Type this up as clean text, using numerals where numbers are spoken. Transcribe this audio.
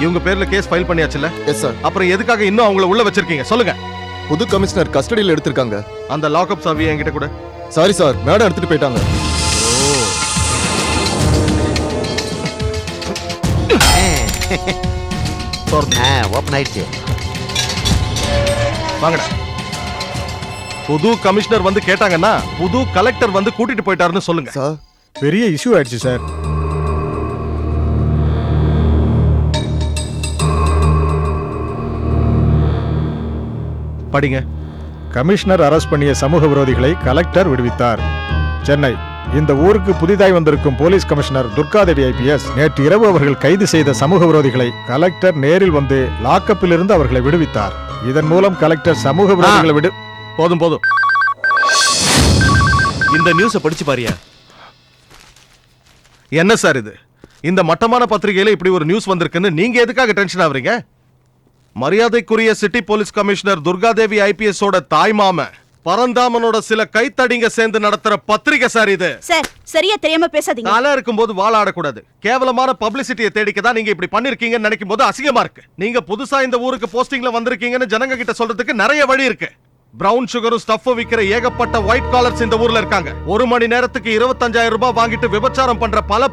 இவங்க பேர்ல case file பண்ணியாச்சுல? Yes sir. அப்புறம் எதுக்காக இன்னும் அவங்கள உள்ள வச்சிருக்கீங்க சொல்லுங்க. புது கமிஷனர் கஸ்டடியில் எடுத்திருக்காங்க. அந்த லாக்அப் சாவி என்கிட்ட கூட. சாரி சார், மேடம் எடுத்துட்டு போயிட்டாங்க. ஓபன் ஆயிடுச்சு. வாங்கடா. புது கமிஷனர் வந்து கேட்டாங்கன்னா புது கலெக்டர் வந்து கூட்டிட்டு போயிட்டாருன்னு சொல்லுங்க. சார் பெரிய இஷ்யூ ஆயிடுச்சு சார். படிங்க. கமிஷனர் அரெஸ்ட் பண்ணிய சமூக விரோதிகளை கலெக்டர் விடுவித்தார். சென்னை. இந்த ஊருக்கு புதிதாய் வந்திருக்கும் போலீஸ் கமிஷனர் துர்காதேவி ஐபிஎஸ் நேற்று இரவு அவர்கள் கைது செய்த சமூக விரோதிகளை கலெக்டர் நேரில் வந்து லாக்கப்பில் இருந்து அவர்களை விடுவித்தார். இதன் மூலம் கலெக்டர் சமூக விரோதிகளை போதும் போதும். இந்த நியூஸை படிச்சு பாரியா. என்ன சார் இது? இந்த மட்டமான பத்திரிகையில இப்படி ஒரு நியூஸ் வந்திருக்குன்னு நீங்க எதுக்காக டென்ஷன் ஆவறீங்க? மரியாதைக்குரிய city police commissioner Durgadevi IPS ஓட தாய்மாம பரந்தாமனோட சில கைத்தடிங்க சேர்ந்து நடத்துற பத்திரிகை சார் இது. சார் சரியா தெரியாம பேசாதீங்க. நாளா இருக்கும்போது வாழாடக்கூடாது. கேவலமான பப்ளிசிட்டியை தேடிக்க தான் நீங்க இப்படி பண்ணிருக்கீங்கன்னு நினைக்கும் போது அசிங்கமா இருக்கு. நீங்க புதுசா இந்த ஊருக்கு போஸ்டிங்ல வந்திருக்கீங்கன்னு ஜனங்க கிட்ட சொல்றதுக்கு நிறைய வழி இருக்கு. பிரவுன் சுகரும் ஸ்டஃப் விக்கிற ஏகப்பட்ட ஒயிட் காலர்ஸ் இந்த ஊர்ல இருக்காங்க. ஒரு மணி நேரத்துக்கு 25,000 ரூபாய் வாங்கிட்டு விபச்சாரம் பண்ற பல